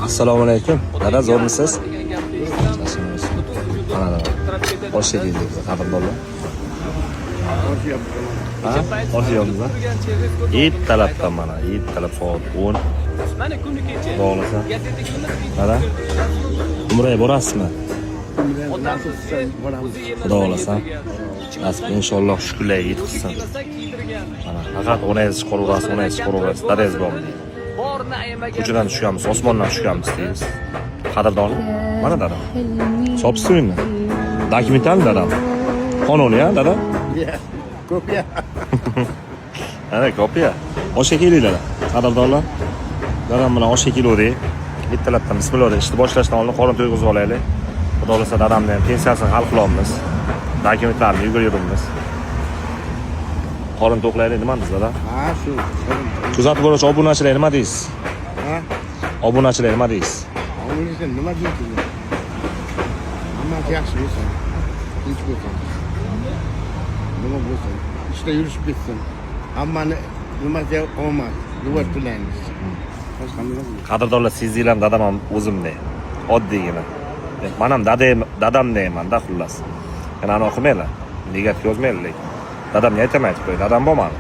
Assalomu alaykum. Dada, zo'rmisiz? Mana hoş keldik, qadrdonlar. Ha? Hoş geldiniz. Eid talabdan mana, Eid talab soat 10. Bo'lsa. Dada, Umraga borasizmi? Xudo xolasa. Nasib inshaalloh shukrlar yetsin. Mana faqat onangiz chiqaraverasiz, onangiz chiqaraverasiz, dadangiz bormi? Ko'chadan tushganmiz, osmondan tushganmiz deymiz. Qadrdonlar. Mana dada. Собственный. Dokumental dadam. Qonuniy, ha, dada? Kopiya. Ana kopiya. O'sha kelinglar, qadrdonlar. Dadam bilan o'sha keldik. Bittalabdan bismillah deb ishni boshlashdan oldin qorin to'yg'izib olaylik. Xudo xolasa dadamni ham pensiyasini hal qilamiz. Dokumentlarni yuguramiz. Qorin to'qlaylik, nima deysiz dada? Ha, shu. Kuzatib boruvchi obunachilar nima deysiz? Ha? Obunachilar nima deysiz? Obunachilar nima deysiz? Hammasi yaxshi bo'lsin. Tinch bo'lsin. Nima bo'lsin? Ishda yurishib ketsin. Hammani nimaga omad, duvat tilaymiz. Boshqa nima bo'lmaydi. Qadrdonlar, sizlar dadam ham o'zimdek. Oddiygina. Men ham dadam deyman-da xullas. Yana anaqa qilmanglar. Negativ yozmanglar. Dadamga aytmayman, dadam bo'lmadi.